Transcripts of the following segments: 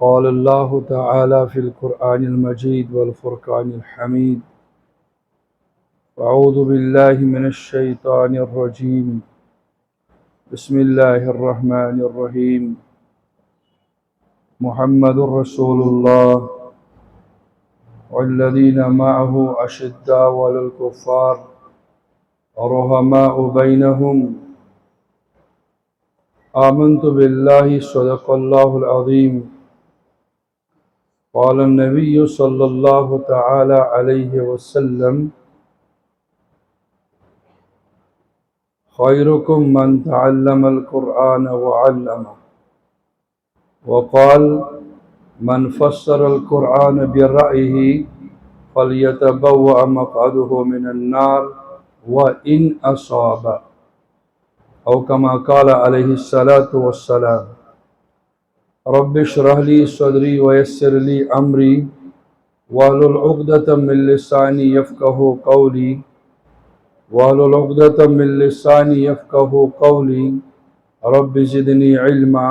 قال الله تعالى في القرآن المجيد والفرقان الحميد: أعوذ بالله من الشيطان الرجيم. بسم الله الرحمن الرحيم. محمد رسول الله والذين معه أشداء على الكفار رحماء بينهم. آمنت بالله صدق الله العظيم. قال النبي صلى الله تعالى عليه وسلم: خيركم من تعلم القرآن وعلمه. وقال: من فسر القرآن برأيه فليتبوأ مقعده من النار وإن أصاب، أو كما قال عليه الصلاة والسلام. رب اشرح لي صدري ويسر لي أمري واحلل عقدة من لساني يفقهوا قولي رب زدني علما.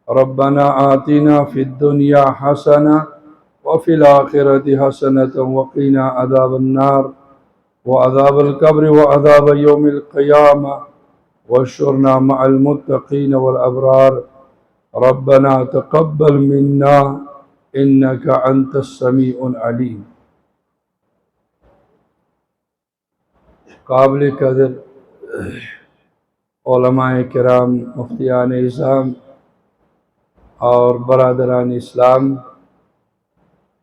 ربنا آتنا في الدنيا حسنة وفي الآخرة حسنة وقنا عذاب النار وعذاب القبر وعذاب يوم القيامة واحشرنا مع المتقين والأبرار. ربنا تقبل منا إنك أنت السميع العليم. قابل قدر علماء کرام، مفتیان اعظام اور برادران اسلام،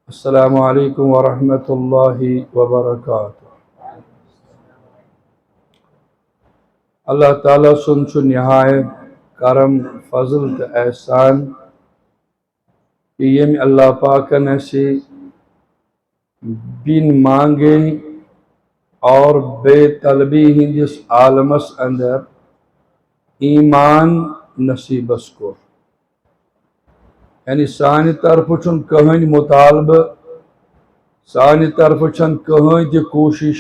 السلام علیکم ورحمۃ اللہ وبرکاتہ۔ اللہ تعالیٰ سن چھ نہایت کرم فضل تو احسان کہ یم اللہ پاکن اسی بین مانگے اور بے طلبی ہندس عالمس اندر ایمان نصیبس کو، یعنی سانی طرف چھن کہیں مطالبہ، سانی طرف چھن کہیں دی کوشش،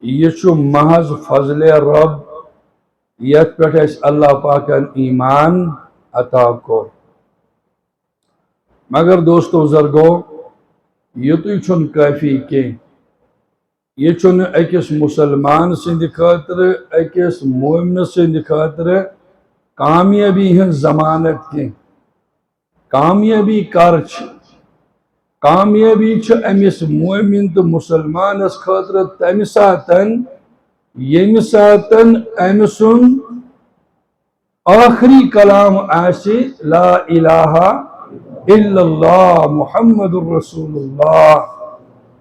یہ چھو محض فضل رب یت پیٹھ اس اللہ پاکن ایمان عطا کو۔ مگر دوستو بزرگو، یہ تو چھن کافی کہ یہ چھن ایکس مسلمان سند خاطر، ایکس مومن سند خاطر کامیابی ہے ضمانت کی، کامیابی کرچ، کامیابی چھ امس مومن تو مسلمان اس خاطر تم ساتن یم ساتن امسن آخری کلام آسی لا الہ الا اللہ محمد رسول اللہ،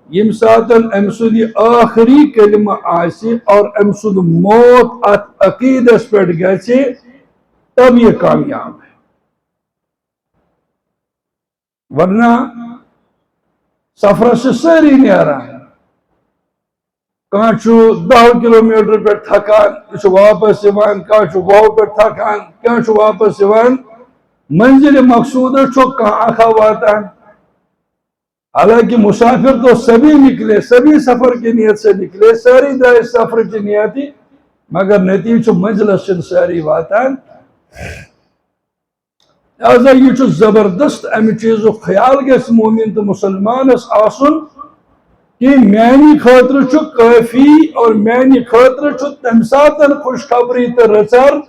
یم ساتن امسن آخری کلمہ آسی اور امسن موت ات عقیدس پر گئے تب یہ کامیاب ہے۔ ورنہ سفر سے ساری نیرا کہاں چھو 10 کلومیٹر پر تھکان چھو واپس یوان، کہاں چھو 2 پر تھکان کہاں چھو واپس یوان، منزل مقصود چھو کہاں خواتا۔ حالانکہ مسافر تو سبھی نکلے، سبھی سفر کی نیت سے نکلے، ساری دائیں سفر کی نیتی، مگر نتیجہ منزل سے ساری واتا۔ لہذا یہ چھو زبردست امی چیزو خیال گیس مومن تو مسلمان اس آسن کہ میانی خاطر چھو کافی اور میانی خاطر چھو تمساتن خوشخبری تا رچر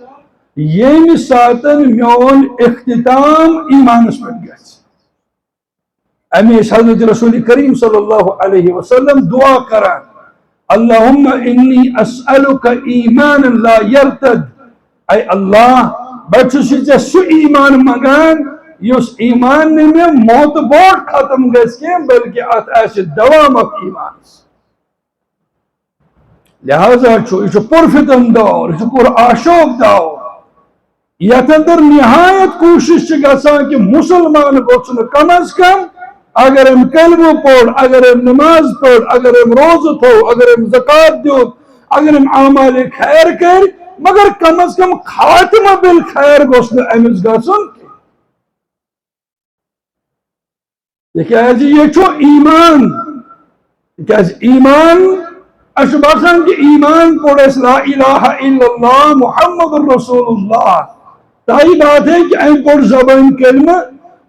یہ ساتن میون اختتام ایمان اس پر گیس۔ امی حضرت رسول کریم صلی اللہ علیہ وسلم دعا کران: اللہم انی اسألک ایمانا لا یرتد، اے اللہ بچو سے سو ایمان مگان یس ایمان میں موت بوٹ ختم گیس کے بلکہ ات ایسے دوامک ایمان۔ لہذا یہ پرفتن دور، یہ پر آشوب دور، یت اندر نہایت کوشش گژھان کہ مسلمان گوچھن کم از کم اگر ہم کلمہ پڑھ، اگر ہم نماز پڑھ، اگر ہم روزہ تھو، اگر ہم زکاة دیو، اگر ہم اعمال خیر کر، مگر کم از کم خاتمہ بالخیر گوشن امس گژھن۔ یہ چھو ایمان، ایمان اشباخان کی ایمان پڑھ لا الہ الا اللہ محمد رسول اللہ، تائی بات ہے کہ این پور زبان کلمہ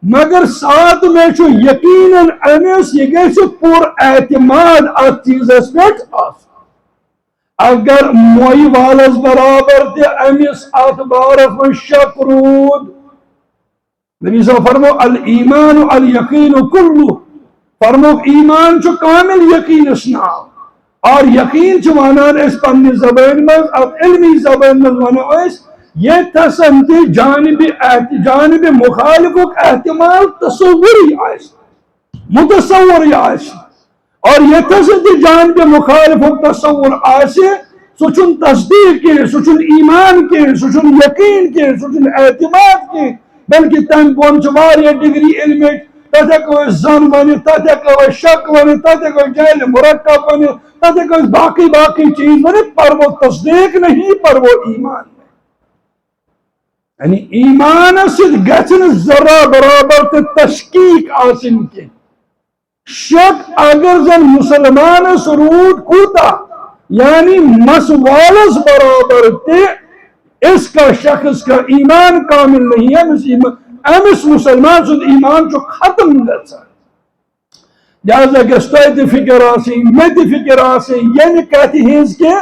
مگر ساتھ میں چھو یقیناً امس یہ گئے پور اعتماد ات چیزس پہ اگر موئی والس برابر تے امس ات بارس من شک رود نبی صلی اللہ علیہ وسلم فرمو الایمان الیقین کلو فرمو ایمان چھو کامل یقین اسنا اور یقین چھو وانان اس پنی زبان میں اب علمی زبان میں وانان اس یہ تسمتی جانب مخالف احتمال تصوری آئیس متصوری آئیس اور یہ تسمتی جانب مخالف تصور آئیسے سچن تصدیق کے سچن ایمان کے سچن یقین کے سچن اعتماد کے بلکہ تم بون چواری ڈگری علم تتے کوئی زن بنی تتے کوئی شک بنی تتے کوئی جہل مرکب بنی تتے کوئی باقی چیز بنی پر وہ تصدیق نہیں پر وہ ایمان یعنی ایمان سید گچن ذرہ برابر تشکیق آسن کے شک اگر زن مسلمان سرود کوتا یعنی مسوالس برابر تے اس کا شخص کا ایمان کامل نہیں ہے امس مسلمان سد ایمان چو ختم گژھا لہذا گستوی فکر آسی میں فکر آسی یہ کہتی ہیں کہ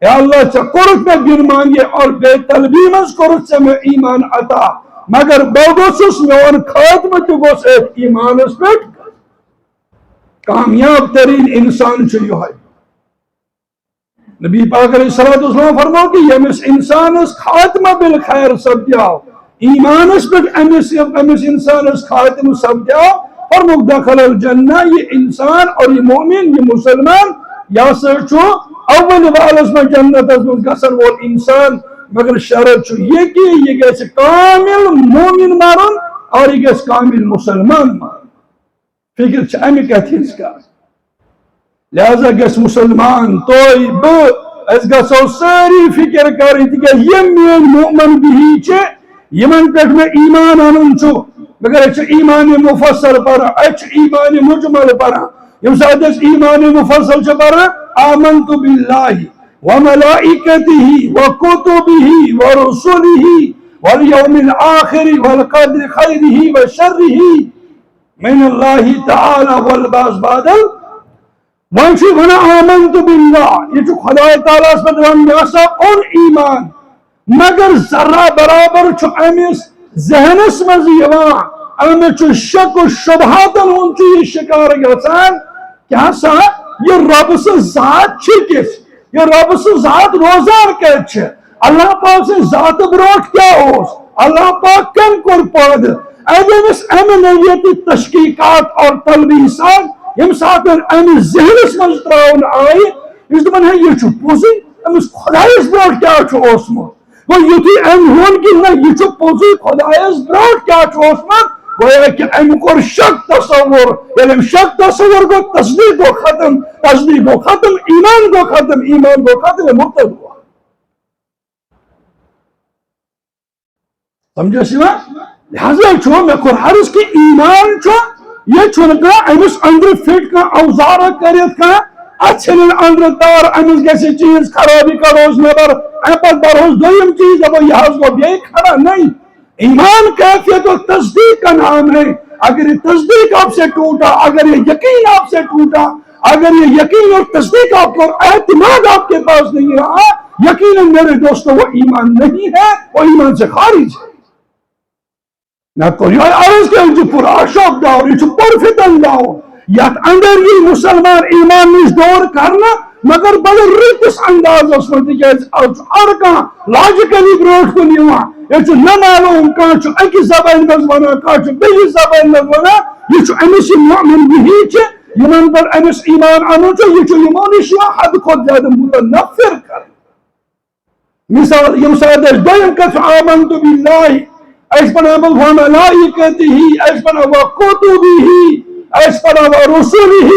یا اللہ چا قرط میں بین مانگے اور بے طلبی مز قرط سے میں ایمان عطا مگر بوگوسس میں ان خاتمہ تو گوس ایمان اس پیٹ کامیاب ترین انسان چھو ہے نبی پاک علیہ السلام فرماؤ کہ یہ امس انسان اس خاتمہ بالخیر سب جاؤ ایمان اس پیٹ امس انسان اس خاتمہ سب جاؤ فرماؤ دخل الجنہ یہ انسان اور یہ مومن یہ مسلمان یا سر چھو اول والس میں جنت از گسن وہ انسان مگر شرط چھو یہ کہ یہ گیس کامل مومن مارن اور یہ گیس کامل مسلمان مارن فکر چھا امی کہتی اس کا لہذا گیس مسلمان توئی بو اس گسو ساری فکر کری تھی کہ یہ مین مؤمن بھی چھے یمن پیٹ میں ایمان آنن چھو مگر اچھ ایمان مفصل پرا اچھ ایمان مجمل پرا یم سادس ایمان مفصل چھے پرا آمنت باللہ وملائکتہ وکتبہ ورسلہ والیوم الآخر والقدر خیرہ وشرہ من اللہ تعالی والباس بادل وانشی ونا آمنت باللہ یہ جو خدا تعالیٰ اس پر ہم یاسا اور ایمان مگر ذرہ برابر چھو امیس ذہنس مزیوان امیس چھو شک و شبہاتن ہونچو یہ شکار گرسان کیا سا یہ رب سے ذات چھکس یہ رب سے ذات روزار کہت چھے اللہ پاک سے ذات بروٹ کیا ہوس اللہ پاک کن کر پاد ایدن اس امنیتی تشکیقات اور تلبیسات یم ساتن امی ذہن اس مجتراؤن آئی اس دمان ہے یہ چھو پوزی امیس خدایس بروٹ کیا چھو اسمو وہ یوتی ام ہون کی نا یہ چھو پوزی خدایس بروٹ کیا چھو اسمو گویا کہ ام کو شک تصور یعنی شک تصور کو تصدیق کو ختم ایمان کو ختم مرتد ہوا سمجھے سوا لہذا چھو میں قرآن کی ایمان چھو یہ چھنکا امس اندر فٹ کا اوزارہ کریت کا اچھن اندر دار امس گیسی چیز خرابی کا روز نبر ایپت بروز دویم چیز اب یہ حض کو بھی کھڑا نہیں ایمان کیفیت اور تصدیق کا نام ہے اگر یہ تصدیق آپ سے ٹوٹا اگر یہ یقین آپ سے ٹوٹا اگر یہ یقین اور تصدیق آپ کو اعتماد آپ کے پاس نہیں رہا یقیناً میرے دوستو وہ ایمان نہیں ہے وہ ایمان سے خارج ہے نہ کوئی عرض کے جو پورا شوق داؤ یہ جو پر فتن داؤ یا اندر یہ مسلمان ایمان نیش دور کرنا مگر بڑے ریتس انداز اس میں دیکھے ارکان لاجکلی بروٹ کو نیوا یہ جو نمالوم کان جو اکی زبان نظوانا کان جو بیلی زبان نظوانا یہ جو امیسی مؤمن بھی چھے یمن پر امیس ایمان آنو جو یہ جو ایمانی شیعہ حد خود زیادہ متنفر کر مثال یہ مسادش دویم کس آمنت باللہ ایس پر ابل وملائکتہ ایس پر وکتبہ ایس پر ورسلہ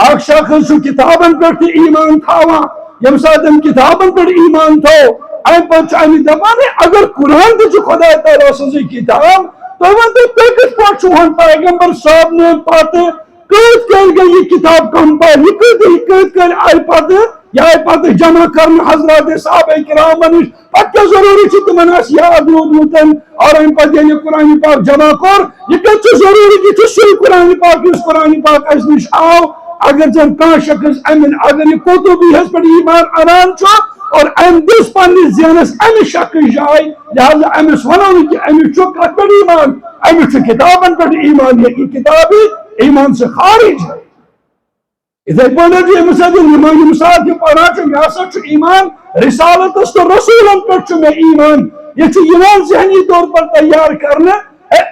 اک شخص جو کتابن پر ایمان تھاوا یم ساتن کتابن پر ایمان تھو این پر چاہمی دبانے اگر قرآن تو جو خدا تعالیٰ سے کتاب تو وہ تو پیکس پر چوہن پیغمبر صاحب نے پاتے قید کر گئی یہ کتاب کم پا یہ قید کر آئی پاتے یہ پتہ جمع کرنا حضرات صحابہ کرام نش پتہ کیا ضروری تمن یاد روزمتن اور ام پتہ یہ قرآن پاک جمع کر یہ کت ضروری یہ سی قرآن پاک اس قرآن پاک اس نش آو اگر زن کان شخص امن اگر یہ کتبی ہس پر ایمان انان چھو اور ام دس پنس ذہنس ام شک جائے لہذا امس ونو کہ امس چھو کت پر ایمان امس چھو کتابن پر ایمان یہ کتاب ایمان سے خارج ہے اذا پٲٹھۍ یہ مثال کے پڑھان چھُ مےٚ ہسا چھُ ایمان رسالتس تو رسولن پٮ۪ٹھ چھُ مےٚ ایمان یہ چھُ یِوان ذہنی طور پر تیار کرنہٕ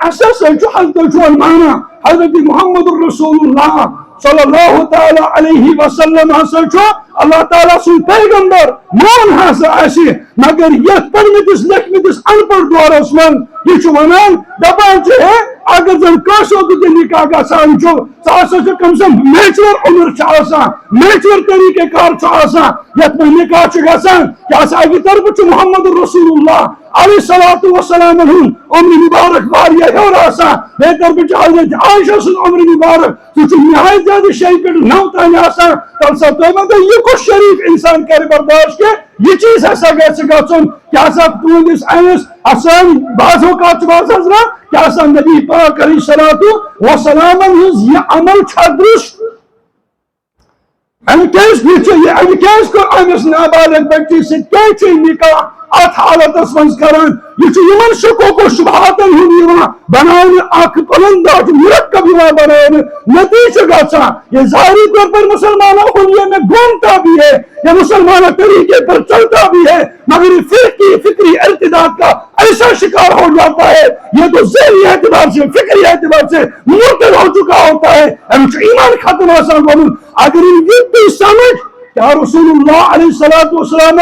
اَسہِ ہسا چھُ تُہۍ چھُو مانا حضرت محمد رسول اللہ صلی اللہ تعالی علیہ وسلم ہسا چھُ اللہ تعالیٰ سُنٛد پیغمبر مون ہسا آسہِ مگر یتھ پٔرمٕتِس لیکھمٕتِس ان پڑھ دورس منٛز یہ چھُ ونان دپان چھُ ہے اگر زن کٲنٛسہِ تہِ نکاح گژھان چھُ سُہ ہسا چھُ کم سے کم میچور عمر چھُ آسان میچور طریقہ کار چھُ آسان یتھ منٛز نکاح چھُ گژھان کیٛاہ سا اکہِ طرفہٕ چھُ محمد رسول اللہ علیہ الصلوۃ والسلام ہُنٛد عمر مبارک واریاہ ہیوٚر آسان بیٚیہِ طرفہٕ چھُ حضرت عائشہ سُنٛد عمر مبارک سُہ چھُ نہایت زیادٕ 6 پٮ۪ٹھ 9 تانۍ آسان تَمہِ ساتہٕ تُہۍ ؤنۍتو یہِ کُس شریف انسان کرِ برداشت کہ یہ چیز ہسا گژھِ گژھُن کیٛاہ سا تُہنٛدِس أمِس آسان بعض اوقات چھُ باسان حضرت کیٛاہ سا نبی پاک علیہ الصلوۃ والسلام ہٕنٛز یہِ عمل چھا درست أمۍ کیٛازِ کوٚر أمِس نابالغ بچی سۭتۍ کیٛازِ چھُ نکاح اتھ حالتس منٛز کران یہ چھُ یِمن شکوک و شبہاتن ہُنٛد یِوان بناونہٕ اکھ پلنداج مرکب یِوان بناونہٕ نتیجہ گژھان یہ ظاہری طور پر مسلمانوں کو لیے میں گھومتا بھی ہے یہ مسلمانوں طریقے پر چلتا بھی ہے مگر یہ فکری ارتداد کا ایسا شکار ہو جاتا ہے یہ تو ذہنی اعتبار سے فکری اعتبار سے مرتد ہو چکا ہوتا ہے ایمان ختم آسان بولوں اگر ان کی سمجھ کیا رسول اللہ علیہ الصلوۃ والسلام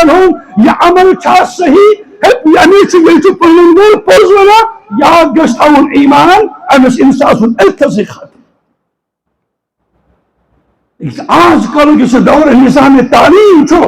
یہ عمل چھا صحیح یعنی یہ پنن پوز ونا یاد گژھِ تھاوُن ایمان امس انسان سُنٛد التزی ختم آج کل کس دور نظام تعلیم چھو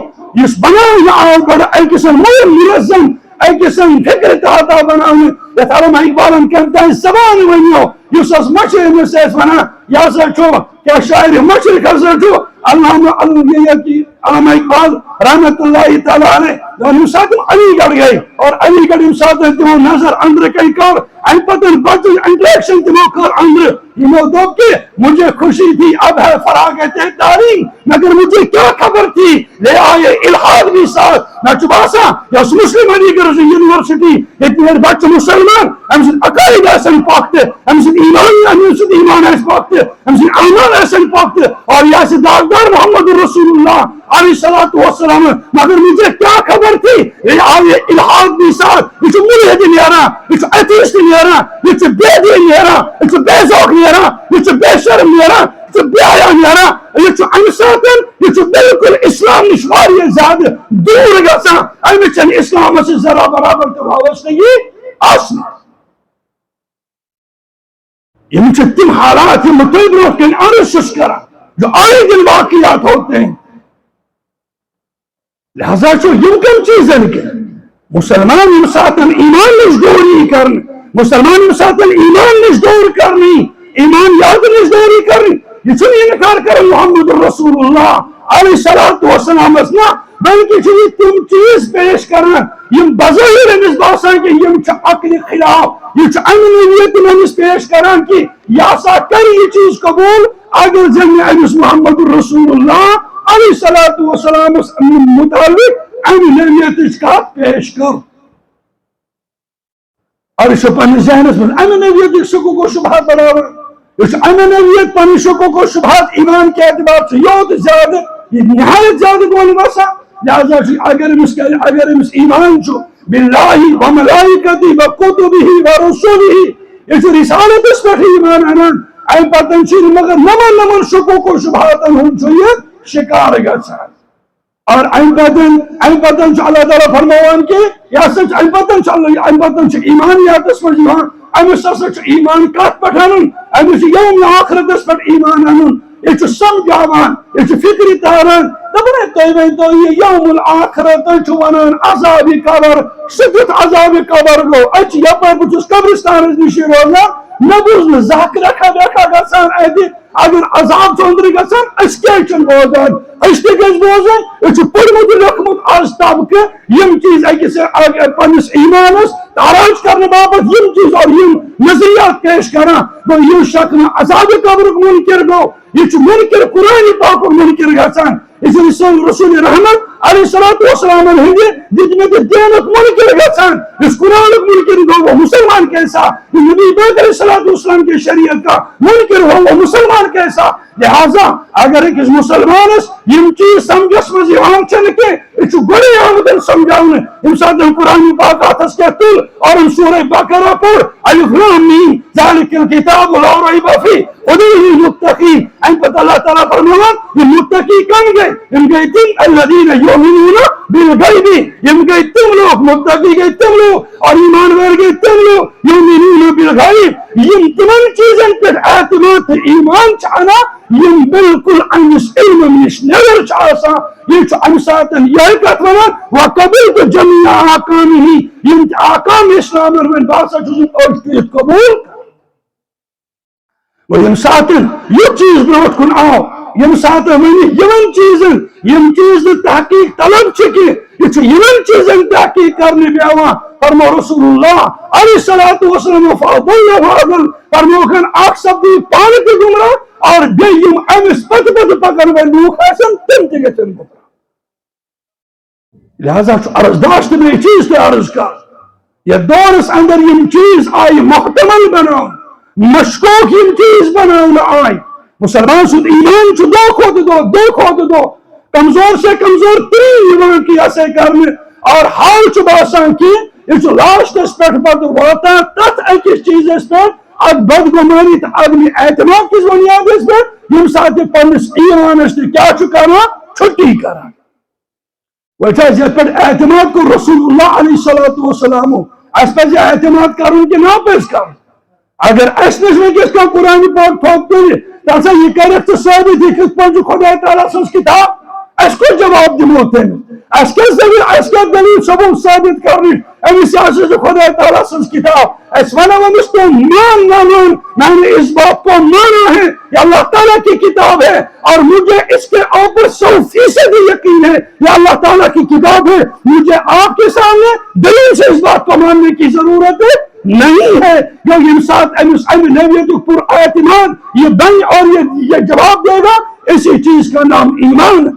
اس بناؤ آو بڑا اکس منظم اکس فکر تحت بناؤ یتھ علامہ اقبالن کم تان زبان ونیو اس مشرق سے ونان یہ سا چھو کیا شاعر مشرق ہسا چھو علامہ اقبال رحمت اللہ تعالی علیہ یم سات علی گڑھ گئے اور علی گڑھ یم سات تمو نظر اندر کئی کر ام پتن بچ انٹریکشن تمو کر اندر یمو دوپ کہ مجھے خوشی تھی اب ہے فراغت تعلیم مگر مجھے کیا خبر تھی لے آئے الحاد بھی ساتھ نہ چباسا یا مسلم علی گڑھ یونیورسٹی اتنے بچ مسلمان ہم سے عقائد ایسن پاکتے ہم سے ایمان ایسن پاکتے ہم سے ایمان ایسن پاکتے اور یا سے داغدار محمد رسول اللہ علیہ الصلوۃ والسلام مگر مجھے کیا خبر تھی یہ آئے الحاد بھی ساتھ یہ ملحد نیرا یہ ایتھیسٹ نیرا یہ بے دین نیرا یہ بے ذوق نیرا یہ بے شرم نیرا یہ بے حیا نیرا یہ انساتن یہ بالکل اسلام نش واریاہ زیادہ دور گژھان امہ چن اسلام سے ذرا برابر تو وابستگی آسنا یہ تم حالات یہ مطلب کن عرض کرا جو آئے دن واقعات ہوتے ہیں لہذا چھو یم کم چیزن کے مسلمان مساتن ایمان نش دوری کرن مسلمان مساتن ایمان نش دور کرنی ایمان یاد نش دوری کرنی یہ چھو انکار کرن محمد رسول اللہ علیہ الصلوۃ والسلام اسنا بلکہ چھو تم چیز پیش کرنا یم بظاہر امس باسان کہ یم چھ عقل خلاف یہ چھ انویت امس پیش کران کہ یا سا کر یہ چیز قبول اگر زن امس محمد رسول اللہ علیہ الصلوۃ والسلام متعلق انویت کا پیش کر اور اس پن ذہنس من انویت شکوک و شبہات برابر اس انویت پن شکوک و شبہات ایمان کے اعتبار سے یود زیادہ یہ نہایت زیادہ بولنے باسا لہذا اگر امس ایمان چھو باللہ و ملائکتی و کتبہ و رسولہ یہ جو رسالت اس پر ایمان انان این پتن چیز مگر نمن شکوک و شبہاتن ہون چوئیے شکار گچھا اور این پتن چو اللہ تعالیٰ فرموان کے یا سچ این پتن چو ایمانیات اس پر جوان امس سچ ایمان کات پٹھانن امس یوم آخرت اس پر ایمان انن یہ چھو سمجھاوان یہ چھو فکری تاران دبنے تویویں تو یہ یوم الآخرت چھو ونان عذاب قبر سکت عذاب قبر گو اچھ یا پر بچوس قبرستان از نشی روزا نبوز زاک رکھا گسان ایدی اگر عذاب چندر گژھان اس کیا چھن بوزان اس تہ گژھِ بوزان اس پڑمت لیکھمت آز طبقہ یم چیز اکس پنس ایمانس تاراج کرنے باپت یم چیز اور یم نظریات پیش کران گو یہ شخص عذاب قبرک منکر گو یہ منکر قرآن پاک منکر گژھان اس لیے رسول رحمت علیہ السلام ہندی دتمت دینک منکر گژھان اس قرآنک منکر گو وہ مسلمان کیسا نبی پاک علیہ السلام کے شریعت کا منکر ہو وہ مسلمان کیسا لہذا اگر ایک مسلمانس یم چیز سمجھس مز یوان چھنہ کہ یہ گوڑے آمدن سمجھاؤن یم ساتھ قرآن پاک ہاتھس کے تل اور سورہ بقرہ پڑھ الف لام میم ذالک الکتاب لا ریب فیہ ہدی للمتقین ان پتہ اللہ تعالیٰ فرمایا یہ متقی کم گئے یم گئے تم الذین یؤمنون بالغیب یم گئے تم لوگ متقی گئے تم لوگ اور ایمان وار گئے تم لوگ یؤمنون بالغیب یم تمن چیزن پر اعتماد ایمان چھانا یم بالکل انس علم نش نظر چھاسا یہ ام ساتن یہ کت ونان وقبلت جميع احکامہ یم احکام اسلام من باسا چھس اوشت قبول و یم ساتن یہ چیز برونٹ کن آو یم ساتن ونی یمن چیزن یم چیز تحقیق طلب چکی یہ یمن چیزن تحقیق کرنے بیاوان فرمو رسول اللہ علیہ السلام فاضل فرموکن آخ سبدی پانک گمراہ اور بیم امس پت پکن و لوک حسن تم تگتن گمراہ لہذا عرض داشت میں چیز تے عرض کر یہ دورس اندر یم چیز آئی محتمل بناؤ مشکوک یم چیز بناؤ آئی مسلمان سود ایمان چو دو خود دو کمزور سے کمزور ترین ایمان کی ایسے کرنے اور حال چو باسان کی یہ جو لاشت اس پر بد واتا تت ایکس چیز اس پر اد بدگمانی تا آدمی اعتماد کی بنیاد اس پر یم ساتھ پنس ایمان اس کیا چو کرنا چھٹی کرنا وجہ اس پر اعتماد کو رسول اللہ علیہ السلام اس پر اعتماد کروں کہ نہ پیش کروں اگر اس نے کس کا قرآن پاک ٹھوکتے ہیں تاسا یہ کرے تو ثابت ہے کس پر جو خدا تعالیٰ سے اس کتاب اس کو جواب دموتے ہیں اس کے دلیل ثبوت ثابت کرنی امی سیاسی جو خدا تعالیٰ سے اس کتاب اس وانا ومستو مان میں نے اس بات کو مانا ہے یہ اللہ تعالیٰ کی کتاب ہے اور مجھے اس کے اوپر 100% یقین ہے یہ اللہ تعالیٰ کی کتاب ہے مجھے آپ کے سامنے دلیل سے اس بات کو ماننے کی ضرورت ہے نہیں ہے جو یہ ساتھ نبیت پر اعتماد یہ بن اور یہ جواب دے گا اسی چیز کا نام ایمان ہے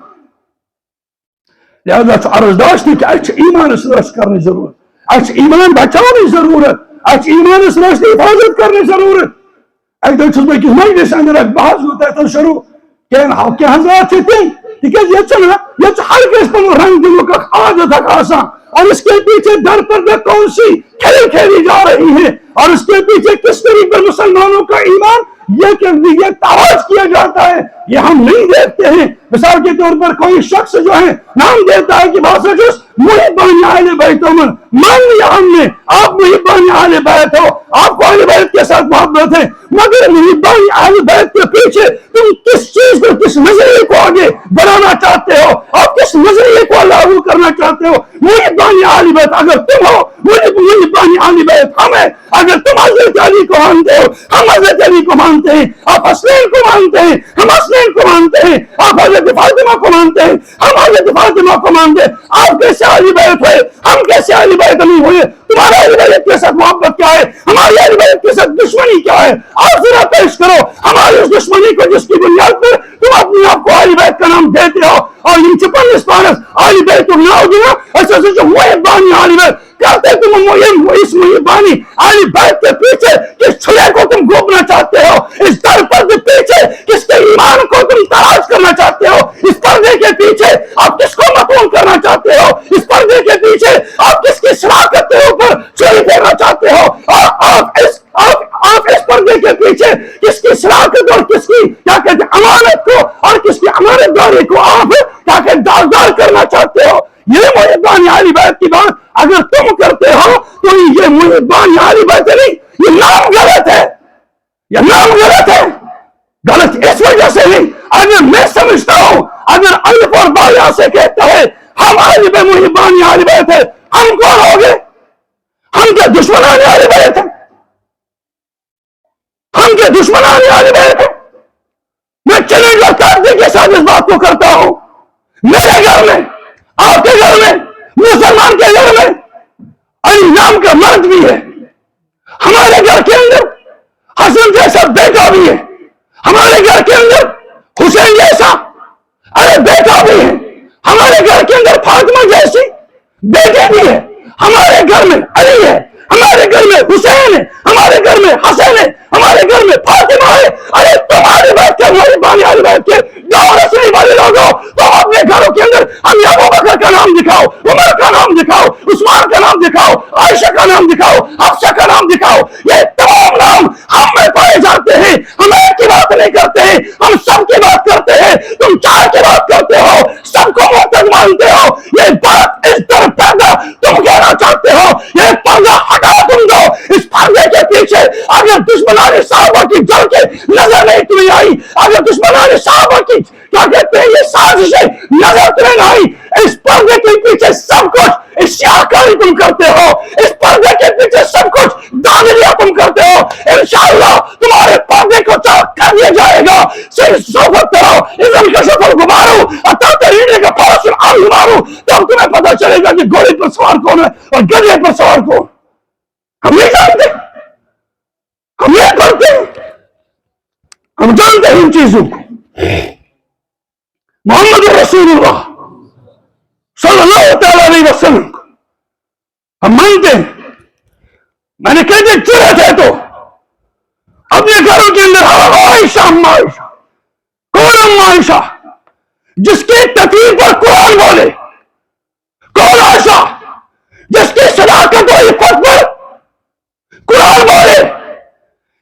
لہذا عرض داشت کہ اچھ ایمان اس رشت کرنے ضرورت اچھ ایمان بچانے ضرورت اچھ ایمان اس رشت حفاظت کرنے ضرورت ایک دو چیز میں کس مجلس اندر ایک بحث ہوتا ہے تو شروع کہ حضرات سے تم دیکھیں یہ چنا یہ ہر کس پر رنگ دلوں کا عادت ہے خاصا اور اس کے پیچھے در پر کون سی کھیلی جا رہی ہے اور اس کے پیچھے کس طریقے پر مسلمانوں کا ایمان یہ کہ یہ تاج کیا جاتا ہے یہ ہم نہیں دیکھتے ہیں مثال کے طور پر کوئی شخص جو ہے نام دیتا ہے کہ باسا جس محبان اہل بیت من مان لیا ہم نے آپ محبان اہل بیت ہو آپ کو اہل بیت کے ساتھ محبت ہے مگر محبان اہل بیت کے پیچھے تم کس چیز کو کس نظریے کو آگے بڑھانا چاہتے ہو اور کس نظریے کو لاگو کرنا چاہتے ہو محبان اہل بیت اگر تم ہو محبان اہل بیت ہم ہیں اگر تم حضرت علی کو مانتے ہو ہم حضرت علی کو مانتے ہیں آپ حسنین کو مانتے ہیں ہم حسنین کو مانتے ہیں آپ حضرت فاطمہ کو مانتے ہیں ہم حضرت فاطمہ کو مانتے ہیں آپ کیسے اہل بیت ہوئے ہم کیسے اہل بیت نہیں ہوئے تمہارا اہل بیت کے ساتھ محبت کیا ہے ہماری اہل بیت کے ساتھ دشمنی کیا ہے آپ ذرا پیش کرو ہماری اس دشمنی کو جس کی بنیاد پر تم اپنے آپ کو اہل بیت کا نام دیتے ہو اور ان چپن اس پارس اہل بیت کو نہ ہوگی نا ایسا سے جو محبانی اہل بیت کہتے تم اس محبانی اہل بیت کے پیچھے کس چھلے کو تم گھومنا چاہتے ہو اس در پر کے پیچھے کس کے ایمان کو تم تلاش کرنا چاہتے ہو اس پردے کے پیچھے آپ کس کو مطمئن کرنا چاہتے ہو اس پردے کے پیچھے آپ کس کی شراکت کے اوپر چوری پھیرنا چاہتے ہو اور آپ اس پردے کے پیچھے کس کی شراکت اور کس کی کیا کہتے امانت کو اور کس کی امانت داری کو آپ کیا کہتے داغدار کرنا چاہتے ہو یہ محبان اہل بیت کی بات اگر تم کرتے ہو تو یہ محبان اہل بیت نہیں یہ نام غلط ہے یہ نام غلط ہے غلط اس وجہ سے نہیں اگر میں سمجھتا ہوں اگر الف اور با یہاں سے کہتا ہے ہم اہل بیت محبان اہل بیت ہے ہم کون ہو گے ہم کیا دشمنان اہل بیت ہیں ہم کیا دشمنان اہل بیت ہیں چیلنج اور سادگی کے ساتھ اس بات کو کرتا ہوں، میرے گھر میں، آپ کے گھر میں، مسلمان کے گھر میں علی نام کا مرد بھی ہے، ہمارے گھر کے اندر حسن جیسا بیٹا بھی ہے، ہمارے گھر کے اندر حسین جیسا بیٹا بھی ہے، ہمارے گھر کے اندر فاطمہ جیسی بیٹے بھی ہے، ہمارے گھر میں علی ہے، ہمارے گھر میں حسین ہے، ہمارے گھر میں حسن ہے، ہمارے گھر میں فاطمہ ہے۔ ارے تمہاری بات کر، ہماری بانی والی بات کے دور رسلی والے لوگوں، تم اپنے گھروں کے اندر ہمیں ابو بکر کا نام دکھاؤ، عمر کا نام دکھاؤ، عثمان کا نام دکھاؤ، عائشہ کا نام دکھاؤ، حفصہ کا نام دکھاؤ، یہ تمام نام ہم میں پائے جاتے ہیں۔ ہم ایک کی بات نہیں کرتے ہیں، ہم سب کی بات کرتے ہیں۔ تم چار کی بات کرتے ہو، سب کو معتد مانتے ہو۔ یہ بات اس طرح پردہ تم کہنا چاہتے ہو، یہ پردہ ہٹا تم دو۔ اس پردے کے پیچھے اگر دشمنان صحابہ کی جل کے نظر نہیں تمہیں آئی، اگر دشمنان صحابہ کی کیا کہتے ہیں یہ سازشیں نظر تمہیں نہ آئی، اس پردے کے پیچھے سب کچھ سیاہکاری تم کرتے ہو، اس پردے کے پیچھے سب کچھ دانریاں تم کرتے ہو۔ انشاءاللہ تمہارے پردے کو چاک کر دیا جائے گا۔ صرف صحبت کرو، اذن کا شکر گمارو، اتا تحرینے کا پاسل آن گمارو، تب تمہیں پتہ چلے گا کہ گھوڑے پر سوار کون ہے اور گدھے پر سوار کون۔ ہم نہیں جانتے، ہم نہیں پڑھتے، ہم جانتے ہیں ان چیزوں کو۔ محمد رسول اللہ صلی اللہ تعالی علیہ وسلم کو ہم مانتے ہیں۔ میں نے کہتے ضرورت ہے تو اپنے گھروں کے اندر عائشہ عائشہ کون عائشہ جس کی تقریر پر قرآن بولے، کون عائشہ جس کی صداقت و عفت پر قرآن بولے۔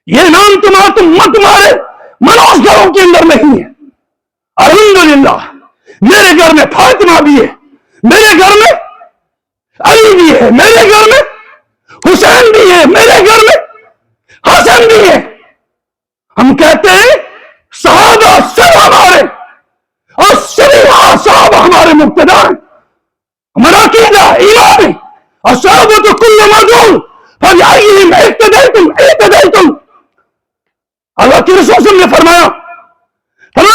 یہ نام تمہارے منوس گھروں کے اندر نہیں ہے۔ الحمدللہ میرے گھر میں فاطمہ بھی ہے، میرے گھر میں علی بھی ہے، میرے گھر میں حسین بھی ہے، میرے گھر میں حسن بھی ہے۔ ہم کہتے ہیں صحابہ سب ہمارے اور سبھی صحابہ ہمارے مقتدی ہیں۔ ہمارا عقیدہ ایمان ہے، الصحابۃ کل مدعو فبأیہم اقتدیتم۔ اللہ کے رسول صلی اللہ علیہ وسلم نے فرمایا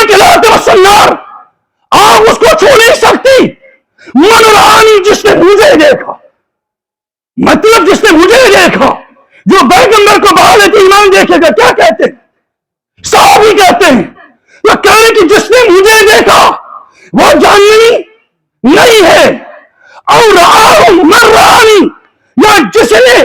کہ لا تمس النار، آگ اس کو چھو نہیں سکتی، من رآنی جس نے مجھے دیکھا، مطلب جس نے مجھے دیکھا۔ جو پیغمبر کو بحالت ایمان دیکھے گا کیا کہتے ہیں؟ صحابی کہتے ہیں، وہ کہنے کہ جس نے مجھے دیکھا وہ جہنمی نہیں ہے، اور رآہم من رآنی، یا جس نے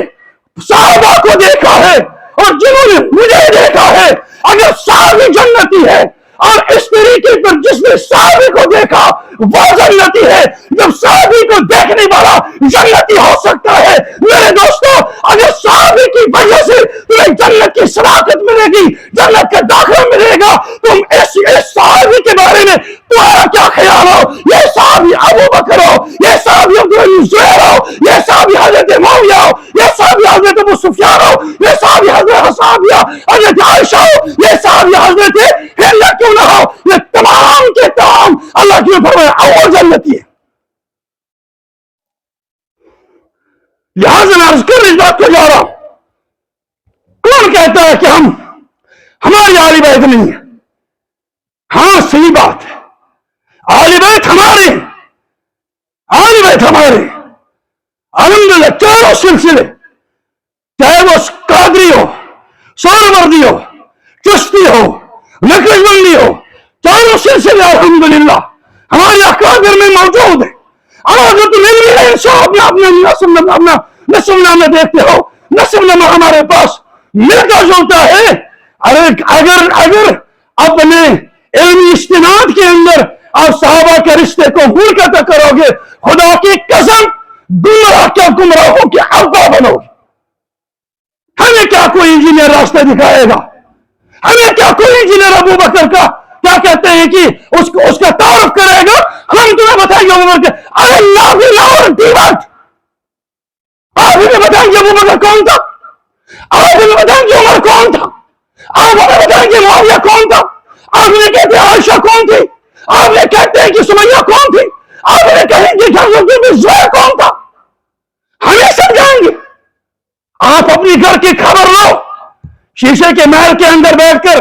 صحابہ کو دیکھا ہے اور جنہوں نے مجھے دیکھا ہے۔ اگر صحابی جنتی ہے اور اس طریقے پر جس نے صحابی کو دیکھا وہ جنتی ہے، جب صحابی کو دیکھنے والا جنتی ہو سکتا ہے، میرے دوستو اگر صحابی کی وجہ سے تمہیں جنت کی صداقت ملے گی، جنت کا داخلہ ملے گا، تم اس صحابی کے بارے میں تمہارا کیا خیال ہو؟ یہ صحابی ابو بکر ہو، یہ صحابی عبداللہ زبیر ہو، یہ صحابی حضرت معاویہ ہو، یہ صحابی حضرت ابو سفیان ہو، یہ صحابی حضرت عائشہ ہو، یہ صحابی حضرت ہند کیوں نہ ہو، یہ تمام کے تمام اللہ کی فرمایا اول جنتی ہے۔ لہٰذا میں عرض کر اس بات کو جا رہا ہوں، کون کہتا ہے کہ ہماری اہل بیت نہیں ہے؟ ہاں صحیح بات ہے، اہل بیت ہمارے ہیں، اہل بیت ہمارے ہیں الحمدللہ۔ چاروں سلسلے، چاہے وہ قادری ہو، سہروردی ہو، چشتی ہو، نقش بندی ہو، چاروں سلسلے الحمدللہ ہمارے اکابر میں موجود ہیں۔ اگر تم اپنا نسب نامہ دیکھتے ہو، نسب نامہ ہمارے پاس ملتا جلتا ہے۔ اگر اپنے علمی استناد کے اندر آپ صحابہ کے رشتے کو منقطع کرو گے، خدا کی قسم گمراہ کیا گمراہوں کے حلقہ بنو گے۔ ہمیں کیا کوئی انجینئر راستہ دکھائے گا؟ ہمیں کیا کوئی انجینئر ابو بکر کا کیا کہتے ہیں کہ اس کا تعارف کرے گا؟ ہم تمہیں بتائیں گے ابو بکر، اللہ بھی لاہور دیوٹ، آپ ہمیں بتائیں گے ابو بکر کون تھا، آپ ہمیں بتائیں گے عمر کون تھا، آپ ہمیں بتائیں گے معاویہ کون تھا، آپ ہمیں کہتے ہیں عائشہ کون تھی، آپ ہمیں کہتے ہیں کہ سمیہ کون تھی، آپ ہمیں کہیں گے کہ حضرت زبیر کون تھا، ہمیں سمجھائیں گے۔ آپ اپنی گھر کی خبر لو، شیشے کے محل کے اندر بیٹھ کر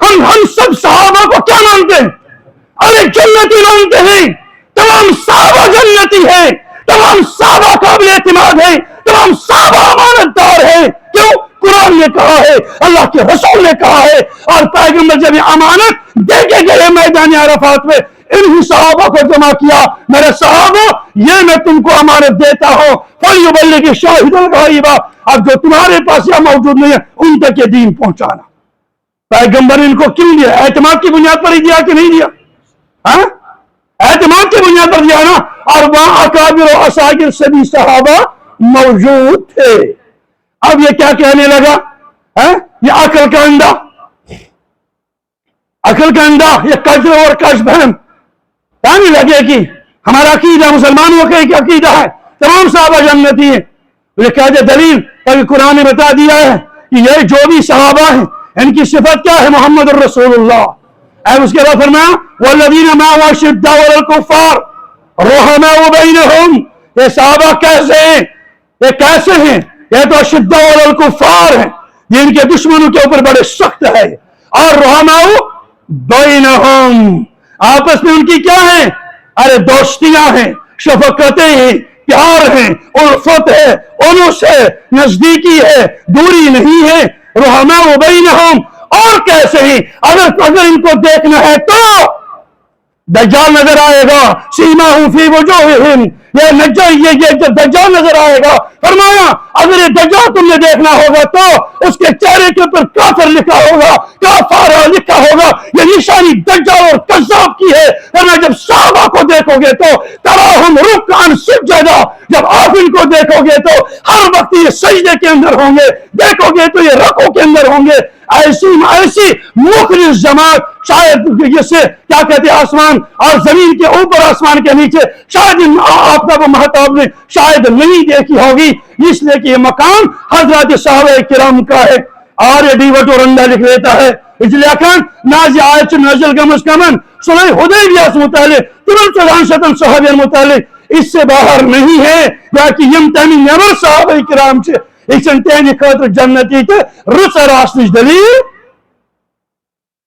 ہم سب صحابہ کو کیا مانتے ہیں؟ ارے جنتی مانتے ہیں، تمام صحابہ جنتی ہیں، تمام صحابہ قابل اعتماد ہیں، تمام صحابہ امانت دار ہیں۔ کیوں؟ قرآن نے کہا ہے، اللہ کے رسول نے کہا ہے، اور پیغمبر جب یہ امانت دے کے گئے میدان عرفات میں انہی صحابہ کو جمع کیا، میرے صحابہ یہ میں تم کو امانت دیتا ہوں، فَلْيُبَلِّغِ الشَّاهِدُ الْغَائِبَ، اب جو تمہارے پاس یہ موجود نہیں ہے ان تک یہ دین پہنچانا۔ پیغمبر نے ان کو کیوں دیا؟ اعتماد کی بنیاد پر ہی دیا کہ نہیں دیا؟ ہاں اعتماد کی بنیاد پر دیا نا، اور وہاں اکابر و اصاغر سبھی صحابہ موجود تھے۔ اب یہ کیا کہنے لگا؟ یہ عقل کا اندھا، عقل کا اندھا، یہ قدر اور کشف بہن کہنے لگے کہ ہمارا عقیدہ مسلمانوں کا ایک عقیدہ ہے، تمام صحابہ جنتی ہیں۔ یہ کیا دلیل؟ تاکہ قرآن نے بتا دیا ہے کہ یہ جو بھی صحابہ ہیں ان کی صفت کیا ہے؟ محمد الرسول اللہ۔ اور اس کے بعد فرمایا وَالَّذِينَ مَعَهُ أَشِدَّاءُ عَلَى الْكُفَّارِ رُحَمَاءُ بَيْنَهُمْ، یہ صحابہ کیسے ہیں؟ یہ کیسے ہیں؟ یہ تو اشداء علی الکفار ہیں، یہ ان کے دشمنوں کے اوپر بڑے سخت ہے، اور رحماء بینہم، آپس میں ان کی کیا ہے؟ ارے دوستیاں ہیں، شفقتیں ہیں، پیار ہیں، الفت ہے، انس ہے، نزدیکی ہے، دوری نہیں ہے۔ رحماء بینہم، اور کیسے ہیں؟ اگر ان کو دیکھنا ہے تو دجال نظر آئے گا، سیماہم فی وجوہہم، یہ دجال نظر آئے گا۔ فرمایا اگر یہ دجال تم نے دیکھنا ہوگا تو اس کے چہرے کے اوپر کافر لکھا ہوگا، کافارہ لکھا ہوگا، یہ نشانی دجال اور کذاب کی ہے۔ فرمایا جب صحابہ کو دیکھو گے تو تراہم رکعا سجدا، جب آپ ان کو دیکھو گے تو ہر وقت یہ سجدے کے اندر ہوں گے، دیکھو گے تو یہ رکوع کے اندر ہوں گے۔ ایسی مخلص جماعت شاید جسے کیا کہتے ہیں آسمان اور زمین کے اوپر آسمان کے نیچے شاید آفتاب و مہتاب نے شاید نہیں دیکھی ہوگی، اس لیے کہ یہ مقام حضرات صحابہ کرام کا ہے۔ اور یہ ڈیوٹ اور اندہ لکھ لیتا ہے اس لیے کہاں نازی آیت نازل گمس کمن صلح حدیبیہ سے متعلق تمام چودان شتن صحابیان متعلق اس سے باہر نہیں ہے، باقی یم تیمی نیمر صحابہ کرام سے ایسن تینی خاطر جنتی تے رس راستش دلیل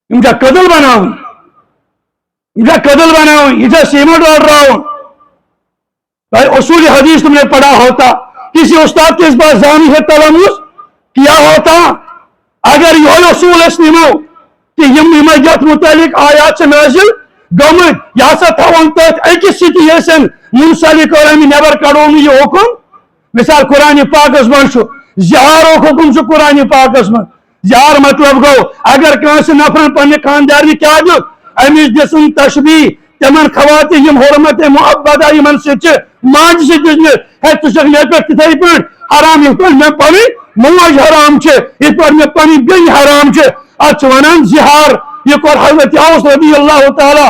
انجا قدل بناؤں، انجا قدل بناؤں، انجا سیمہ ڈال رہا ہوں۔ بھائی اصول حدیث تم نے پڑھا ہوتا، کسی استاد کے اس بار زانی ہے تلمس کیا ہوتا، اگر یہ اصول اس نمو کہ یم امیت متعلق آیات سے نازل گمت یا سا تھوان تک ایک سیٹیشن منسلک اور ہمیں نیبر کڑوں یہ حکم، مثال قرآن پاک اس من شو زہار حکم شو قرآن پاک اس من، زہار مطلب گو اگر کانس نفرن پنے خانداری کیا دیت امیش دسن تشبیح تمن خواتین یم حرمت معبدہ یمن سچ ماج سے دجنے ہے تشک لیپر کتھائی پر حرام یہ پر میں پانی موج حرام چھے یہ پر میں پانی بین حرام چھے اچھوانان زہار یہ کور حضرت اوس رضی اللہ تعالی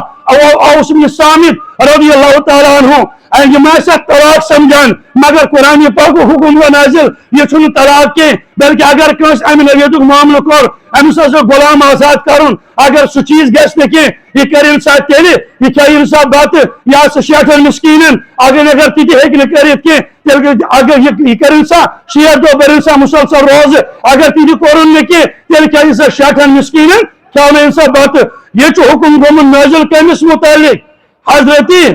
اوس بن سامت رضی اللہ تعالی عنہ یہ میں سے طلاق سمجھان مگر قرآن پاک حکم و نازل یہ چھن طلاق کے بلکہ اگر کس امن نویتک معاملہ کر امس غلام آزاد کرن اگر سو چیز گیس نکے یہ کر انسان تیلے یہ کیا انسان بات یا شیٹن مسکینن اگر تیتی ہے کہ نکریت کے اگر یہ کر انسان شیعہ دو بر انسان مسلسل روز اگر تیتی قرآن نکے تیل کیا انسان شیٹن مسکینن کیا انہیں انسان بات یہ چھو حکم گمن نازل کیمس متعلق حضرتی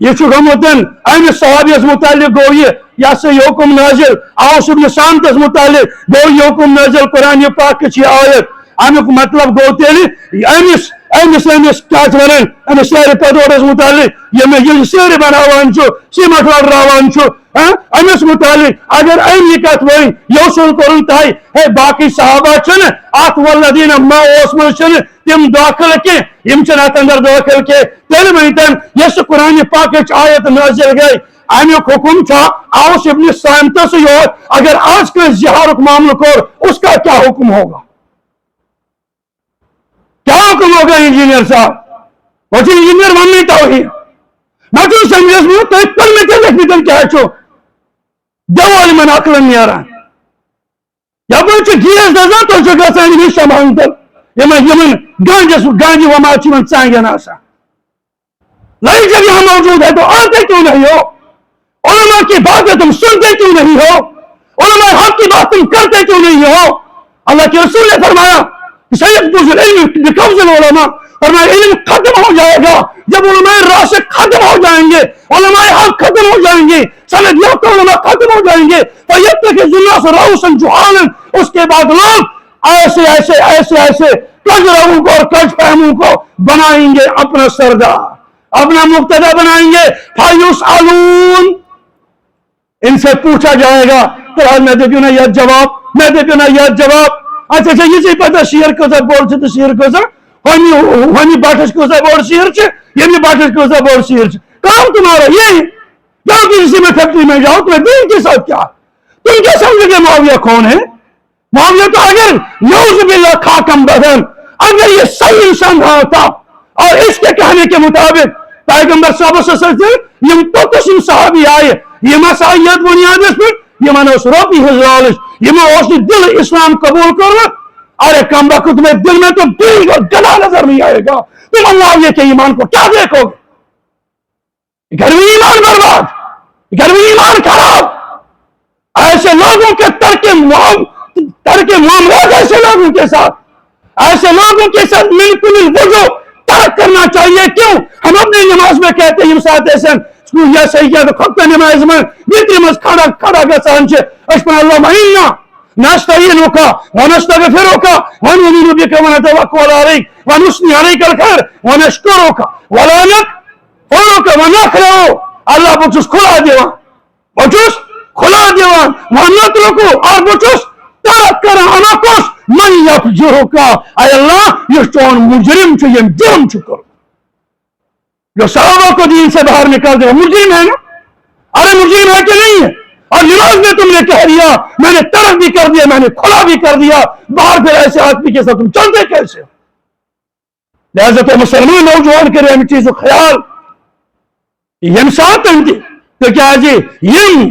یہ چھو گمتن ایم صحابی اس متعلق گو یا سے یہ حکم نازل اوس بن سامت اس متعلق گو یہ حکم نازل قرآن پاک کی آیت امیک مطلب گو تیلی ایمس کیا چونن امیس سیر پدور اس متعلق یہ سیر بناوان چھو سی مطلب راوان چھو امیس متعلق اگر این یہ کت وین یوصل کرن تائی ہے باقی صحابہ چھن آت والذین ما اوس من چھن تم داخل کے یم چھن آت اندر داخل کے تیل مہیتن یس قرآن پاک آیت نازل گئی امیک حکم چھا اوس ابن سامتہ سے یہ اگر آج کے زہار معاملہ کر اس کا کیا حکم ہوگا؟ کیا حکم ہوگا انجینئر صاحب؟ وہ انجینئر ممی توہی میں تو سمجھس میں تو ایک پر میں کیا لکھنی تن کیا چھو جوالی من اقلن نیاران یا بچے گیرز دزا تو جگہ سانی بھی شمعن تل یمن گانجی وما چی من سانگیا ناسا لائی جب یہاں موجود ہے تو آتے کیوں نہیں ہو؟ علماء کی باتیں تم سنتے کیوں نہیں ہو؟ علماء حق کی بات تم کرتے کیوں نہیں ہو؟ اللہ کے رسول نے فرمایا سيقبض العلم بقبض العلماء، فرمایا علم ختم ہو جائے گا جب علماء راسخ ختم ہو جائیں گے، علماء حق ختم ہو جائیں گے، سند یافتہ علماء ختم ہو جائیں گے، فَيَتَّخِذُ النَّاسُ رُؤُوسًا جُهَالًا، اس کے بعد لوگ ایسے ایسے ایسے ایسے کج رووں کو اور کج فہموں کو بنائیں گے اپنا سردار، اپنا مقتدی بنائیں گے، فَيُسْأَلُونَ، ان سے پوچھا جائے گا، تو میں دیکھوں نا یہ جواب، میں دیکھوں نا یہ جواب، اچھا یہ سے پتہ شیر کو سا بول سے تو شیر کو سا ہونی باٹھس کو سا بول شیر چھے، یہ بھی باٹھس کو سا بول شیر چھے، کام تمہارا یہ ہے، جاؤ کسی میں فیکٹری میں جاؤ، تمہیں دین کے ساتھ کیا، تم کیا سمجھے کہ معاویہ کون ہے؟ معاویہ تو اگر نعوذ باللہ خاکم بدن، اگر یہ صحیح انسان ہوتا اور اس کے کہنے کے مطابق پیغمبر صلی اللہ علیہ وسلم یم تو قسم صحابی آئے، یہ مسائیت بنیاد اس پر یہ من اس روپی حضرالش یہ میں اس دل اسلام قبول کرو، ارے کم وقت تمہیں دل میں تو دل کو گلا نظر نہیں آئے گا، تم اللہ کے ایمان کو کیا دیکھو گے؟ گھر میں ایمان برباد، گھر میں ایمان خراب، ایسے لوگوں کے ترک معاملات، ایسے لوگوں کے ساتھ، ایسے لوگوں کے ساتھ بالکل الوضو ترک کرنا چاہیے۔ کیوں؟ ہم اپنی نماز میں کہتے ہیں ساتھ ایسے یا صحیح کیا تو خطہ نماز میں بیتری مز کھڑا گا سانچے اشپن اللہ مہینہ نستعینک ونستغفرک ونؤمن بک ونتوکل علیک ونثنی علیک الخیر ونشکرک ولا نکفرک ونخلع، اللہ بچوس کھلا دیوان، بچوس کھلا دیوان، ونترکو اور بچوس ترک کر انکوس من یفجرک، اے اللہ یہ چون مجرم چھو، یہ جرم چھکر جو صحابہ کو دین سے باہر نکال دے، مجرم ہے نا؟ ارے مجرم ہے کہ نہیں ہے؟ اور نماز میں تم نے کہہ دیا، میں نے ترک بھی کر دیا، میں نے کھلا بھی کر دیا، باہر پھر ایسے آدمی کے ساتھ تم چلتے کیسے ہو؟ لہذا تو مسلمان نوجوان کرے ہم چیز خیال یم ساتن دی تو کیا جی یم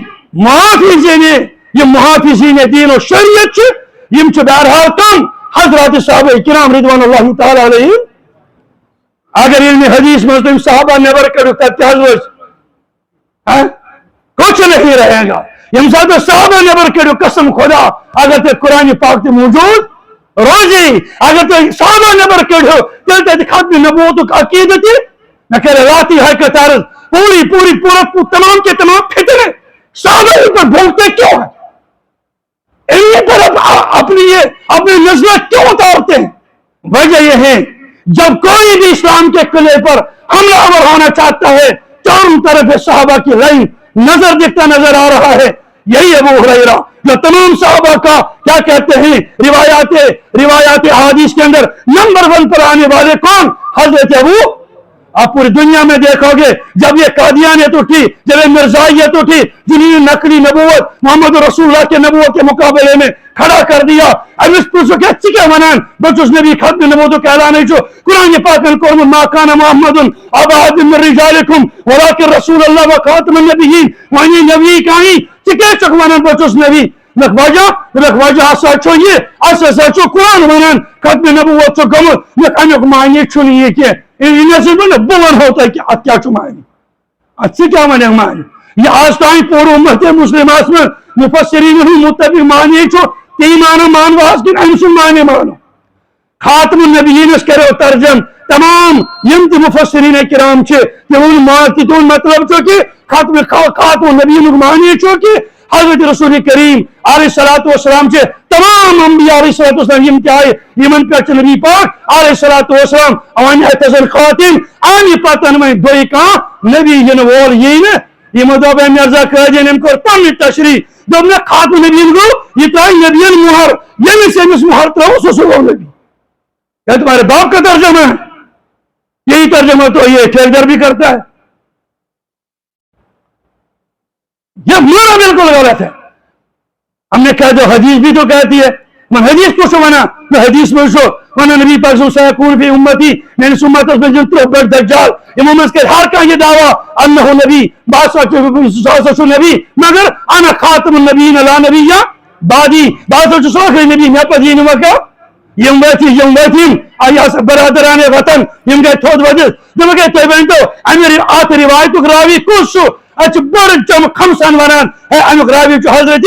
محافظین دین و شریعت چھ یم چھ بہرحال تم حضرات صحابہ کرام رضوان اللہ تعالی علیہم، اگر علم حدیث میں تم صحابہ نبر کرو کرتے حضرت کچھ نہیں رہے گا، یم ساتھ صحابہ نبر کرو قسم خدا اگر تے قرآن پاک تے موجود روزی، اگر تے صحابہ نبر کرو تلتے تے ختم نبوت عقیدتی نہ کرے راتی ہے کہ تارز پورا تمام کے تمام فتنے صحابہ پر بھولتے کیوں ہیں؟ انہی پر اپنی نظریں کیوں اتارتے ہیں؟ وجہ یہ ہے جب کوئی بھی اسلام کے قلعے پر حملہ آور ہونا چاہتا ہے چاروں طرف صحابہ کی لائن نظر دکھتا نظر آ رہا ہے، یہی ابو ہریرہ جو تمام صحابہ کا کیا کہتے ہیں روایات احادیث کے اندر نمبر 1 پر آنے والے کون؟ حضرت ابو۔ آپ پوری دنیا میں دیکھو گے جب یہ قادیانیت اٹھی، جب یہ مرزائیت اٹھی، جنہوں نے نقلی نبوت محمد رسول اللہ کے نبوت کے مقابلے میں کھڑا کر دیا، اب اس پر سکے چکے منان بچ اس نے بھی ختم نبوت کا اعلان ہے جو قرآن پاک القرآن ما کان محمد ابا احد من رجالکم ولکن رسول اللہ و خاتم النبیین وانی نبی کہیں چکے چک منان بچ اس نبی لکھ وجہ سچو یہ اسے سچو قرآن منان ختم نبوت چو گمت یہ کنک معنی چھنی یہ کہ انہیں سے بلن ہوتا ہے کہ ات کیا چھو معنی اچھی کیا معنی یہ آج تائیں پورو امت مسلمات میں مفسرین ہوں متفق معنی چھو ایمان مان واس کی انسان معنی مانو خاتم النبیین اس کرو ترجم تمام یم تی مفسرین کرام چھے کہ ان مارکتون مطلب چھو کہ خاتم النبیین معنی چھو کہ حضرت رسول کریم علیہ السلام چھے تمام انبیاء علیہ السلام یم کیا ہے یمن پیچ نبی پاک علیہ السلام اوانی احتضر خاتم آنی پتن میں دوئی کہاں نبی ینوال یہ یہ مدعب مرزا قائدین ان کو تم تشریح جب نے خاتم نبیین کو یہ تائی نبیین مہر یہ سے مس مہر تراؤ سسو نبی یہ تمہارے باپ کا ترجمہ ہے، یہی ترجمہ تو یہ ٹھیکدر بھی کرتا ہے، یہ مانا بالکل غلط ہے۔ ہم نے کہا جو حدیث بھی تو کہتی ہے من حدیث کو سو منا میں حدیث میں سو منا نبی پاک صلی اللہ علیہ وسلم فی امتی میں نے سمت اس میں جنتو بر دجال امام اس کے ہر کا یہ دعویٰ انہو نبی باسا نبی مگر انا خاتم النبیین لا نبی یا بعدی باسا سوکر نبی میں پدین وکا یم بیتیم آیا سے برادران وطن یم گئے تھود وجہ جب گئے تیبین تو امیر آت روایتو راوی کسو اچھ بڑھ چم خمسان ونان ہے امیر راوی جو حضرت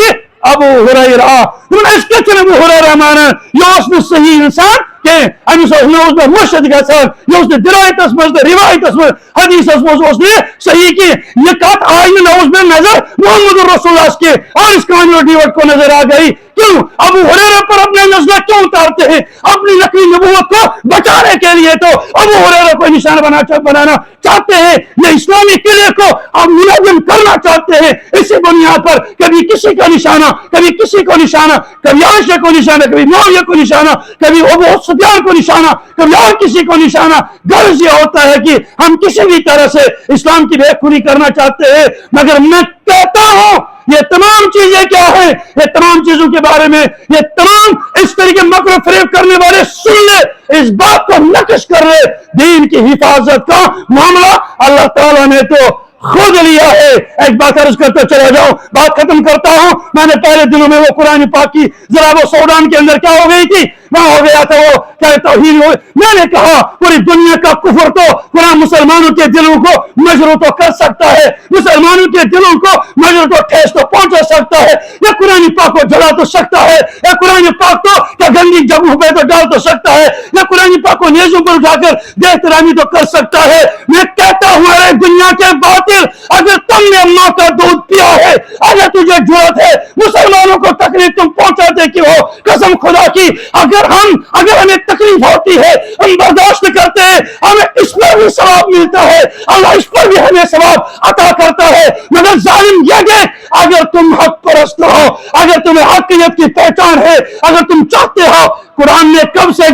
ابو ہریرہ من اس کے چن ابو ہریرہ مانا یہ اس میں صحیح انسان کہ امس نوز میں مرشد گھان یہ درایتس مز روایتس مز حدیثس مز صحیح کہ یہ کت آئی نوز میں نظر محمد رسول اللہ کے اور اس کہانی اور ڈیوٹ کو نظر آ گئی. کیوں ابو ہریرہ پر اپنے نظر کیوں اتارتے ہیں؟ اپنی نقلی نبوت کو بچانے کے لیے تو ابو ہریرہ کو نشان بنانا چاہتے ہیں. یہ اسلامی قلعے کو اب منظم کرنا چاہتے ہیں. اسی بنیاد پر کبھی کسی کا نشانہ, کبھی کسی کو نشانہ, کبھی عائشہ کو نشانہ, کبھی معاویہ کو نشانہ, کبھی ابو سفیان کو نشانہ, کبھی اور کسی کو نشانہ. غرض یہ ہوتا ہے کہ ہم کسی بھی طرح سے اسلام کی بے خوری کرنا چاہتے ہیں. مگر میں کہتا ہوں یہ تمام چیزیں کیا ہیں؟ یہ تمام چیزوں کے بارے میں یہ تمام اس طریقے مکر و فریب کرنے والے سن لے, اس بات کو نقش کر لے. دین کی حفاظت کا معاملہ اللہ تعالیٰ نے تو خود لیا ہے. ایک بات عرض کرتے چلا جاؤں, بات ختم کرتا ہوں. میں نے پہلے دنوں میں وہ قرآن پاک کی ذرا وہ سودان کے اندر کیا ہو گئی تھی, وہاں ہو گیا تھا وہ کیا توہین. میں نے کہا پوری دنیا کا کفر تو قرآن مسلمانوں کے دلوں کو مجروح تو کر سکتا ہے, مسلمانوں کے دلوں کو مجروح تو ٹھیس تو پہنچا سکتا ہے. یہ قرآن پاک کو جلا تو سکتا ہے, یہ قرآن پاک تو کیا گندی جگہوں پہ تو ڈال تو سکتا ہے, یہ قرآن پاک کو نیزوں پر اٹھا کر بے احترامی تو کر سکتا ہے. میں کہتا ہوں ارے دنیا کے باطل, اگر تم نے ماں کا دودھ پیا ہے, اگر تجھے جرأت ہے مسلمانوں کو تکلیف تم پہنچاتے کیوں ہو؟ قسم خدا کی اگر ہمیں تکلیف ہوتی ہے ہم برداشت کرتے ہیں, ہمیں اس پر بھی ثواب ملتا ہے, اللہ اس پر بھی ہمیں ثواب عطا کرتا ہے. مگر ظالم یہ کہ اگر تم حق پرست ہو, اگر تمہیں حقیقت کی پہچان ہے, اگر تم چاہتے ہو, قرآن نے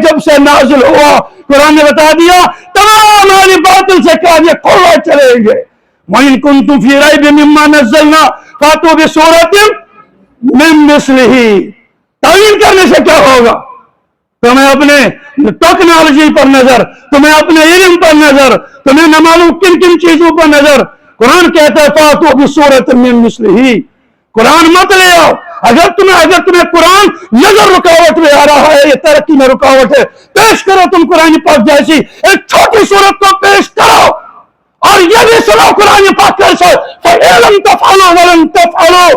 جب سے نازل ہوا قرآن نے بتا دیا تمام اہل باطل سے کہا یہ کھلا چلیں گے. وَإِن كُنتُمْ فِي رَيْبٍ مِّمَّا نَزَّلْنَا فَأْتُوا بِسُورَةٍ مِّن مِّثْلِهِ. تعویل کرنے سے کیا ہوگا؟ تمہیں اپنے ٹیکنالوجی پر نظر, تمہیں اپنے علم پر نظر, تمہیں نہ معلوم کن کن چیزوں پر نظر. قرآن کہتا ہے فَأْتُوا بِسُورَةٍ مِّن مِّثْلِهِ. قرآن مت لے آؤ. اگر تمہیں قرآن نظر رکاوٹ میں آ رہا ہے, یہ ترقی میں رکاوٹ ہے, پیش کرو تم قرآن پاک جیسی ایک چھوٹی صورت کو پیش کرو. اور یہ بھی سنو قرآن پاک کیسے فَإِن تَفْعَلُوا وَلَن تَفْعَلُوا,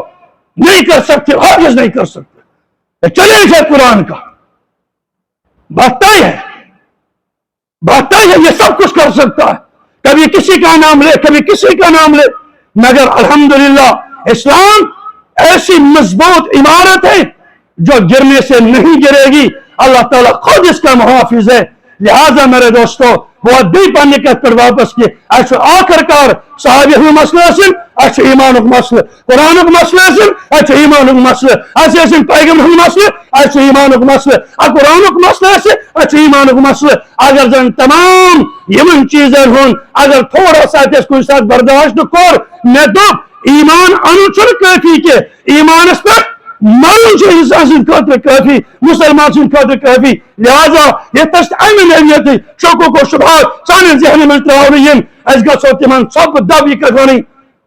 نہیں کر سکتے, ہرگز نہیں کر سکتے. چیلنج ہے قرآن کا, بات طے ہے, یہ سب کچھ کر سکتا ہے. کبھی کسی کا نام لے, کبھی کسی کا نام لے, مگر الحمدللہ اسلام ایسی مضبوط عمارت ہے جو گرنے سے نہیں گرے گی. اللہ تعالیٰ خود اس کا محافظ ہے. لہذا میرے دوستو بہت دی پانی کہت پر واپس کی ایسا آخر کار صحابی ہوئی مسئلہ سن ایسا ایمانک مسئلہ, قرآنک مسئلہ سن ایسا ایمانک مسئلہ, ایسا سن پیغمبر ہوئی مسئلہ ایسا ایمانک مسئلہ, قرآنک مسئلہ سے ایسا ایمانک مسئلہ. اگر زن تمام یمن چیزیں ہون اگر تھوڑا سا اس کو ساتھ برداشت کر میں دو ایمان انوچر کافی کے ایمان اس پر مرن سے انسان سے خاطر کافی, مسلمان سے خاطر کافی. لہذا یہ تشت ایمن اہمیت ہے. شوکو کو شبہات سانے ذہن میں تراؤرین اس کا سوتی من سب دابی کرونی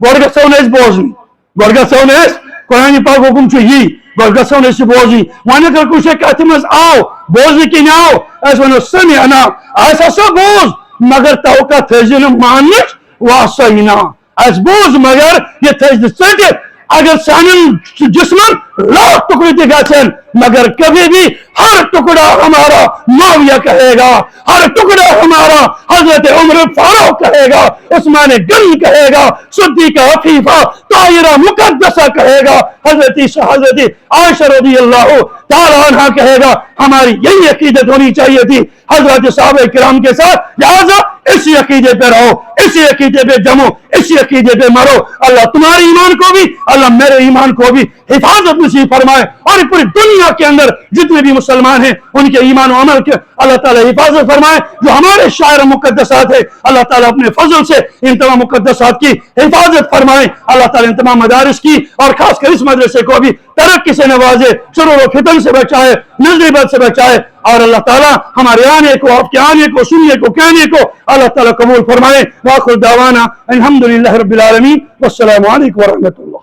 گوڑگا سونے اس بوزنی, گوڑگا سونے اس قرآن پاک حکم چھوئی گوڑگا سونے اس بوزی. وانا کر کچھ ایک احتماز آؤ بوزی کی نہ آؤ ایسا سمعنا ایسا سو بوز مگر توقع تھیزن مانش واسینا اس بوز مگر یہ تھیزن سٹے. اگر سانن جسمن لاکھ ٹکڑے دکھا چین مگر کبھی بھی ہر ٹکڑا ہمارا معاویہ کہے گا, ہر ٹکڑا ہمارا حضرت عمر فاروق کہے گا, عثمان غنی کہے گا, صدیقہ عفیفہ طاہرہ مقدسہ کہے گا, حضرت عائشہ رضی اللہ تعالی عنہ کہے گا. ہماری یہی عقیدت ہونی چاہیے تھی حضرت صحابہ کرام کے ساتھ. لہذا اسی عقیدے پہ رہو, اسی عقیدے پہ جمو, اسی عقیدے پہ مرو. اللہ تمہارے ایمان کو بھی, اللہ میرے ایمان کو بھی حفاظت نصیب فرمائے, اور پوری دنیا کے اندر جتنے بھی مسلمان ہیں ان کے ایمان و عمل کے اللہ تعالیٰ حفاظت فرمائے. جو ہمارے شاعر مقدسات ہیں اللہ تعالیٰ اپنے فضل سے ان تمام مقدسات کی حفاظت فرمائے. اللہ تعالیٰ ان تمام مدارس کی اور خاص کر اس مدرسے کو بھی ترقی سے نوازے, شرور و فتن سے بچائے, نظری بد سے بچائے. اور اللہ تعالیٰ ہمارے آنے کو, آپ کے آنے کو, سننے کو, کہنے کو اللہ تعالیٰ قبول فرمائے. وآخر دعوانا الحمدللہ رب العالمین والسلام علیکم ورحمۃ اللہ.